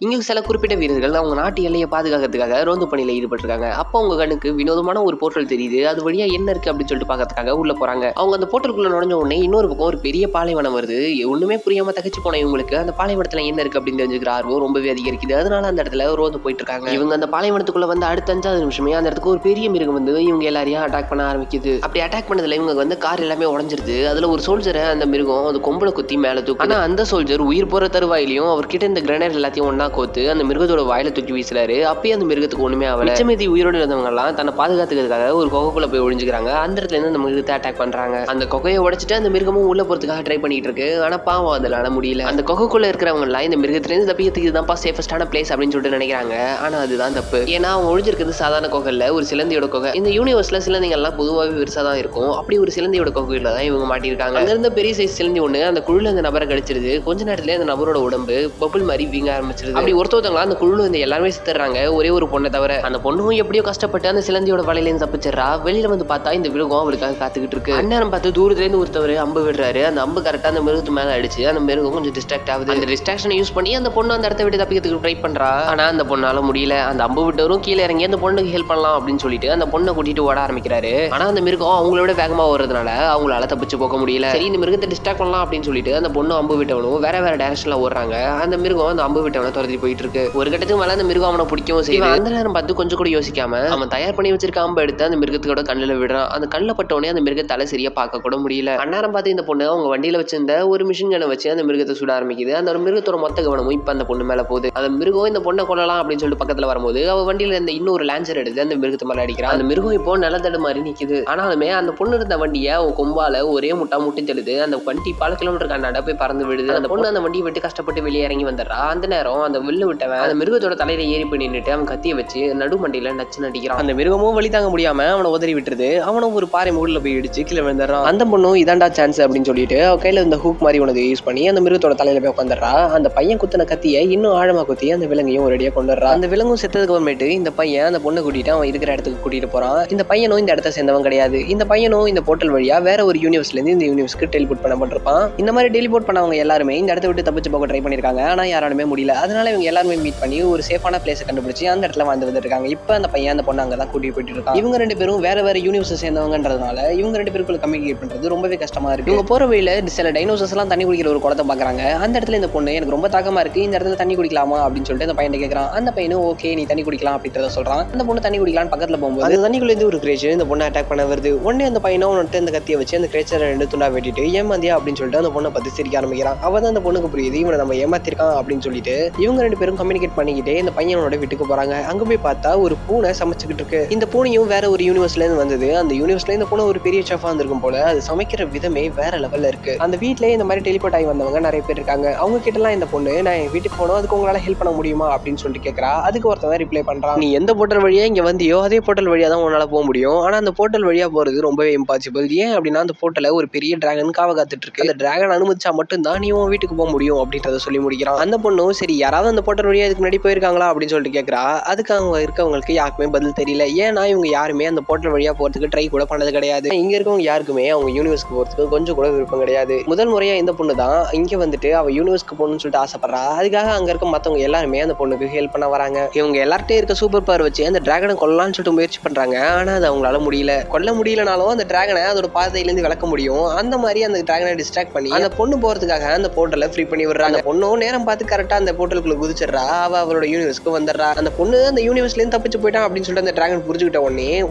இங்க சில குறிப்பிட்ட வீரர்கள் அவங்க நாட்டு எல்லையை பாதுகாக்கிறதுக்காக ரோந்து பணியில ஈடுபட்டிருக்காங்க. அப்போ உங்க கண்ணுக்கு வினோதமான ஒரு போர்ட்டல் தெரியுது. அது வழியா என்ன இருக்கு அப்படின்னு சொல்லிட்டு பார்க்கறதுக்காக உள்ள போறாங்க. அவங்க அந்த போர்ட்டலுக்குள்ள நுழைஞ்ச உடனே இன்னொரு பக்கம் ஒரு பெரிய பாலைவனம் வருது. ஒண்ணுமே புரியாம தகச்சு போன இவங்களுக்கு அந்த பாலைவனத்துல என்ன இருக்கு அப்படின்னு தெரிஞ்சுக்கிற ஆர்வம் ரொம்பவே அதிகரிக்குது. அதனால அந்த இடத்துல ரோந்து போயிட்டு இருக்காங்க. இவங்க அந்த பாலைவனத்துக்குள்ள வந்து அடுத்த 5வது நிமிஷமே அந்த இடத்துக்கு ஒரு பெரிய மிருகம் வந்து இவங்க எல்லாரையும் அட்டாக் பண்ண ஆரம்பிக்குது. அப்படி அட்டாக் பண்ணதுல இவங்க வந்து கார் எல்லாமே உடஞ்சிருது. அதுல ஒரு சோல்ஜரை அந்த மிருகம் அந்த கொம்புல குத்தி மேல தூக்கு. ஆனா அந்த சோல்ஜர் உயிர் போற தருவாயிலையும் அவர்கிட்ட இந்த கிரனேட் எல்லாத்தையும் ஒன்னா கோத்து அந்த மிருகத்தோட வாயில தூக்கி வீசுறாரு. அப்பயே அந்த மிருகத்துக்கு ஒண்ணுமே ஆகல. மிச்சமீதி உயிரோடு இருந்தவங்க எல்லாம் தன்னை பாதுகாத்துக்கிறதுக்காக ஒரு கொகைக்குள்ள போய் ஒளிஞ்சுக்கிறாங்க. அந்த இடத்துல இருந்து அந்த மிருகத்தை அட்டாக் பண்றாங்க. அந்த கொகையை உடைச்சிட்டு அந்த மிருகமும் உள்ள போறதுக்காக ட்ரை பண்ணிட்டு இருக்கு. ஆனா பாவம் அதனால முடியல. அந்த கொகைக்குள்ள இருக்கிறவங்க எல்லாம் இந்த மிருகத்துல இருந்து தப்பிக்கிறதுக்கு இதுதான் சேஃபஸ்டான பிளேஸ் அப்படின்னு சொல்லிட்டு நினைக்கிறாங்க. ஆனா அதுதான் தப்பு. ஏன்னா அவங்க ஒழிஞ்சிருக்கிறது சாதாரண கொகைல ஒரு சிலந்தியோட கொகை. இந்த யூனிவர்ஸ்ல சிலந்திகள் எல்லாம் பொதுவாகவே பெருசா தான் இருக்கும். அப்படி ஒரு சிலந்தியோட கொகையில தான் இவங்க மாட்டிருக்காங்க. அங்க இருந்த பெரிய சைஸ் சிலந்தி ஒண்ணு அந்த குழுல அந்த நபரை கடிச்சிருது. கொஞ்ச நேரத்துல அந்த நபரோட உடம்பு பபுள் மாதிரி வீங்க ஆரம்பிச்சிருது. அப்படி ஒருத்தவங்களா அந்த குழுல இந்த எல்லாருமே சித்தறாங்க. ஒரே ஒரு பொண்ணை தவிர. அந்த பொண்ணும் எப்படியோ கஷ்டப்பட்டு அந்த சிலந்தியோட வலையில இருந்து தப்பிச்சிடறா. வெளியில வந்து பார்த்தா இந்த மிருகம் அவளுக்காக காத்துக்கிட்டு இருக்கு. அந்நேரம் பார்த்து தூரத்துல இருந்து ஒருத்தவர் அம்பு விடுறாரு. அந்த அம்பு கரெக்டா அந்த மிருகத்து மேல அடிச்சு அந்த மிருகம் கொஞ்சம் டிஸ்ட்ராக்ட் ஆகுது. அந்த டிஸ்ட்ராக்ஷனை யூஸ் பண்ணி அந்த பொண்ணு அந்த இடத்த விட்டு தப்பிக்கிறதுக்கு ட்ரை பண்றா. ஆனா அந்த பொண்ணால முடியல. அந்த அம்பு விட்டவரும் கீழே இறங்கி அந்த பொண்ணுக்கு ஹெல்ப் பண்ணலாம் அப்படின்னு சொல்லிட்டு அந்த பொண்ணை கூட்டிட்டு ஓட ஆரம்பிக்கிறாரு. ஆனா அந்த மிருகம் அவங்களோட வேகமா ஓடுறதுனால அவங்களால தப்பிச்சு போக முடியல. சரி இந்த மிருகத்தை டிஸ்ட்ராக்ட் பண்ணலாம் அப்படின்னு சொல்லிட்டு அந்த பொண்ணு அம்பு விட்டவனும் வேற வேற டைரக்ஷன்ல ஓடுறாங்க. அந்த மிருகம் அந்த அம்பு விட்டவனை துரத்தி போயிட்டு இருக்கு. ஒரு கட்டத்துக்கு மேல அந்த மிருகம் அவனை பிடிக்கவும் செய்யுது. அந்த நேரம் பார்த்து கொஞ்சம் கூட யோசிக்காம அவன் தயார் பண்ணி வச்சிருக்க அம்பை எடுத்து அந்த மிருகத்தோட கண்ணுல விடுறான். அந்த கண்ணுல பட்டவனே அந்த மிருகத்தால சரியா பார்க்க கூட முடியல. அந்நேரம் பார்த்து இந்த பொண்ணு அவங்க வண்டியில வச்சிருந்த ஒரு மிஷின் கனை வச்சு அந்த மிருகத்தை சுட ஆரம்பிக்குது. அந்த ஒரு மிருகத்தோட மொத்த கவனமும் இப்ப அந்த பொண்ணு மேல போகுது. அந்த மிருகம் இந்த பொண்ணை கொள்ளலாம் அப்படின்னு சொல்லிட்டு பக்கத்துல வரும்போது அவ வண்டியில இருந்த இன்னொரு லான்சர் எடுத்து அந்த மிருகத்தை மேல அடிக்கிறான். அந்த மிருகம் இப்போ நிலத்தடு மாதிரி நிக்குது. ஆனாலுமே அந்த பொண்ணு இருந்த வண்டியை அவன் கொம்பால ஒரே முட்டி தெழுது. அந்த வண்டி பல கிலோமீட்டர் கண்ணாட போய் பறந்து விடுது. அந்த பொண்ணு அந்த வண்டியை விட்டு கஷ்டப்பட்டு வெளியே இறங்கி வந்துடுறா. அந்த நேரம் அந்த வில்லு விட்டவன் அந்த மிருகத்தோட தலையில ஏறி போய் நின்னுட்டு அவன் கத்திய வச்சு நடு மண்டியில நச்சு நடிக்கிறான். அந்த மிருகமும் வழி தாங்க முடியாம அவனை உதறி விட்டுருது. அவனும் ஒரு பாறை மூடில போய் இடிச்சு கீழே விழுந்துறான். அந்த பொண்ணும் இதாண்டா சான்ஸ் அப்படின்னு சொல்லிட்டு அவ கையில இந்த ஹூக் மாதிரி ஒன்று யூஸ் பண்ணி அந்த மிருகத்தோட தலையில போய் உட்காந்துடுறா. அந்த பையன் குத்தின கத்தியை இன்னும் ஆழமா குத்தி அந்த விலங்கையும் ஒரேடியா கொண்டுடுறா. அந்த விலங்கும் செத்ததுக்கு அப்புறமேட்டு இந்த பையன் அந்த பொண்ணை கூட்டிட்டு அவன் இருக்கிற இடத்துக்கு கூட்டிட்டு போறான். இந்த பையனும் இந்த இடத்த சேர்ந்தவன் கிடையாது. இந்த பையனும் இந்த போர்ட்டல் வழியா வேற ஒரு யூனிவர்ஸ்ல இருந்து இந்த யூனிவர்ஸ்க்கு டெலிபோர்ட் பண்ணப்பட்டிருப்பான். இந்த மாதிரி டெலிபோர்ட் பண்ணவங்க எல்லாருமே இந்த இடத்த விட்டு தப்பிச்சு போக ட்ரை பண்ணிருக்காங்க. ஆனா யாராலுமே முடியல. அதனால இவங்க எல்லாருமே மீட் பண்ணி ஒரு சேஃபான பிளேஸை கண்டுபிடிச்சு அந்த இடத்துல வாழ்ந்து வந்துருக்காங்க. இப்ப அந்த பையன் அந்த பொண்ணு அங்கதான் கூட்டிட்டு போயிட்டு இருக்கான். இவங்க ரெண்டு பேரும் வேற வேற யூனிவர்ஸ் சேர்ந்தவங்கன்றதுனால இவங்க ரெண்டு பேருக்குள்ள கம்யூனிகேட் பண்றது ரொம்பவே கஷ்டமா இருக்கு. இவங்க போற வழியில சில டைனோசர்ஸ் எல்லாம் தண்ணி குடிக்கிற ஒரு குளத்தை பாக்குறாங்க. அந்த இடத்துல இந்த பொண்ணு எனக்கு ரொம்ப தாக்கமா இருக்கு, இந்த இடத்துல தண்ணி குடிக்கலாமா அப்படின்னு சொல்லிட்டு அந்த பையன் கேட்கறான். அந்த பையனும் ஓகே நீ தண்ணி குடிக்கலாம் அப்படின்றத சொல்றான். அந்த பொண்ணு தண்ணி குடிக்கலான்னு பக்கத்துல போகும்போது அந்த தண்ணிக்குள்ள இருந்து ஒரு கிரேச்சர் இந்த பொண்ணை அட்டாக் பண்ண வருது. உடனே அந்த பையனும் அவன்கிட்ட இந்த கத்தியை வச்சு அந்த கிரேச்சரை ரெண்டு துண்டா வெட்டிட்டு ஏமாந்தியா அப்படின்னு சொல்லிட்டு அந்த பொண்ணை பத்தி சிரிக்க ஆரம்பிக்கிறான். அவதான் அந்த பொண்ணுக்கு புரியுது இவனை நம்ம ஏமாத்திருக்கான் அப்படின்னு சொல்லிட்டு இவங்க ரெண்டு பேரும் கம்யூனிகேட் பண்ணிக்கிட்டே இந்த பையனோட வீட்டுக்கு போறாங்க. அங்க போய் பார்த்தா ஒரு பூனை சமைச்சுக்கிட்டு இருக்கு. இந்த பூனையும் வேற ஒரு யூனிவர்ஸ்ல இருந்து வந்தது. அந்த யூனிவர்ஸ்ல இந்த பூனை ஒரு பெரிய செஃபா இருந்திருக்கும் போல. அது சமைக்கிற விதமே வேற லெவல்ல இருக்கு. அந்த வீட்லயே இந்த மாதிரி டெலிபோர்ட் ஆகி வந்தவங்க நிறைய பேர் இருக்காங்க. அவங்க கிட்ட எல்லாம் இந்த பொண்ணு நான் என் வீட்டுக்கு போனோம் அதுக்கு உங்களால ஹெல்ப் பண்ண முடியுமா அப்படின்னு சொல்லிட்டு கேட்கறா. அதுக்கு ஒருத்தன் ரிப்ளை பண்றான், நீ எந்த போர்ட்டல் வழியா இங்க வந்தியோ அதே போர்ட்டல் வழியா தான் உன்னால போக முடியும். ஆனா அந்த போர்ட்டல் வழியா போறது ரொம்பவே இம்பாசிபிள். ஏன் அப்படின்னா அந்த போர்ட்டல ஒரு பெரிய டிராகன் காவ காத்துட்டு இருக்கு. அந்த டிராகன் அனுமதிச்சா மட்டும் தான் நீ உன் வீட்டுக்கு போக முடியும் அப்படின்றத சொல்லி முடிக்கிறான். அந்த பொண்ணும் சரி யாராவது அந்த போர்ட்டல் வழியா இதுக்கு முன்னாடி போயிருக்காங்களா அப்படின்னு சொல்லிட்டு கேட்கறா. அதுக்கு அவங்க இருக்கவங்களுக்கு யாருக்குமே பதில் தெரியல. ஏன்னா இவங்க யாருமே அந்த போர்ட்டல் வழியா போறதுக்கு ட்ரை கூட பண்ணது கிடையாது. இங்க இருக்கவங்க யாருக்குமே அவங்க யூனிவர்ஸ்க்கு போறதுக்கு கொஞ்சம் கூட விருப்பம் கிடையாது. முதல் முறையா இந்த பொண்ணு தான் இங்க வந்துட்டு அவ யூனிவர்ஸ்க்கு போகணும்னு சொல்லிட்டு ஆசைப்படுறா. அதுக்காக அங்க இருக்க மத்தவங்க எல்லாருமே அந்த பொண்ணுக்கு ஹெல்ப் பண்ண வராங்க. இவங்க எல்லார்ட்டையும் இருக்க சூப்பர் பவர் வச்சு அந்த டிராகனை கொல்லலாம்னு சொல்லிட்டு முயற்சி பண்றாங்க. ஆனா அது அவங்களால முடியல. கொல்ல முடியலனாலும் அந்த டிராகனை அதோட பாதையில இருந்து விளக்க முடியும். அந்த மாதிரி அந்த டிராகனை டிஸ்ட்ராக்ட் பண்ணி அந்த பொண்ணு போறதுக்காக அந்த போர்ட்டலை ஃப்ரீ பண்ணி விடுறாங்க. பொண்ணும் நேரம் பார்த்து கரெக்டா அந்த போர்ட்டலுக்குள்ள குதிச்சிடுறா. அவளோட யூனிவர்ஸ்க்கு வந்துடுறா. அந்த பொண்ணு அந்த யூனிவர்ஸ்ல இருந்து தப்பிச்சு போயிட்டான் அப்படின்னு சொல்லிட்டு அந்த டிராகன் புரிஞ்சுக்கிட்ட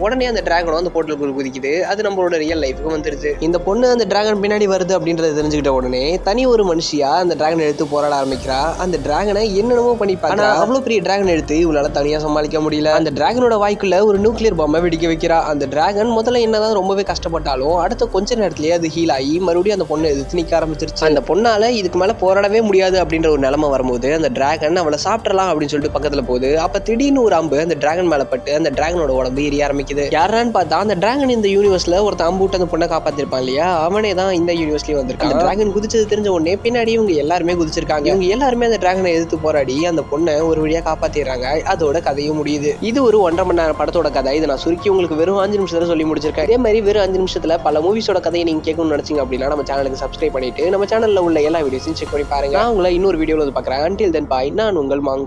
உடனே அந்த டிராகனும் அந்த போர்ட்டலுக்குள்ள குதிக்குது. அது நம்மளோட ரியல் லைஃப்க்கு வந்துருச்சு. இந்த பொண்ணு அந்த டிராகன் பின்னாடி வருது அப்படின்றத தெரிஞ்சுக்கிட்ட உடனே தனி ஒரு மனுஷியா அந்த டிராகன் எடுத்து போராட ஆரம்பிக்கிறா. அந்த டிராகனை என்னென்னமோ பண்ணி பார்த்தா அவ்வளவு பெரிய டிராகன் எடுத்து இவளால தனியா சமாளிக்க முடியல. அந்த டிராகனோட வாய்க்குள்ள ஒரு நியூக்ளியர் பாம்பை வெடிக்க வைக்கிறா. அந்த டிராகன் முதல்ல என்னதான் ரொம்பவே கஷ்டப்பட்டாலும் அடுத்த கொஞ்ச நேரத்திலேயே அது ஹீல் ஆகி மறுபடியும் அந்த பொண்ணு எதிர்த்து நிக்க ஆரம்பிச்சிருச்சு. அந்த பொண்ணால இதுக்கு மேல போராடவே முடியாது அப்படின்ற ஒரு நிலைமை வரும்போது அந்த டிராகன் அவளை சாப்பிடலாம் அப்படின்னு சொல்லிட்டு பக்கத்துல போகுது. அப்ப திடீர்னு ஒரு அம்பு அந்த டிராகன் மேல பட்டு அந்த டிராகனோட உடம்பு எரிய ஆரம்பிக்குது. யாரான்னு பார்த்தா அந்த டிராகன் இந்த யூனிவர்ஸ்ல ஒருத்த அம்புட்டு அந்த பொண்ணை காப்பாத்திருப்பான் இல்லையா, அவனே தான் இந்த யூனிவர்ஸ்லயும் வந்திருக்கான். அந்த டிராகன் குதிச்சது தெரிஞ்ச உடனே பின்னாடி இவங்க எல்லாருமே குதிச்சிருக்காங்க. இவங்க எல்லாருமே அந்த டிராகனை எதிர்த்து போராடி அந்த பொண்ணை ஒரு வழியா காப்பாத்திடுறாங்க. அதோட கதையும் முடியுது. இது ஒரு 1.5 மணி நேரம் படத்தோட கதை. இதை நான் சுருக்கி உங்களுக்கு வெறும் 5 நிமிஷத்துல சொல்லி முடிச்சிருக்கேன். இதே மாதிரி வெறும் 5 நிமிஷத்துல பல மூவிஸோட கதையை நீங்க கேட்கணும்னு நினைச்சீங்க அப்படின்னா நம்ம சேனலுக்கு சப்ஸ்கிரைப் பண்ணிட்டு நம்ம சேனல்ல உள்ள எல்லா வீடியோஸையும் செக் பண்ணி பாருங்க. நான் உங்களை இன்னொரு வீடியோல வந்து பாக்குறேன். until then பாய். நான் உங்கள் மாங்.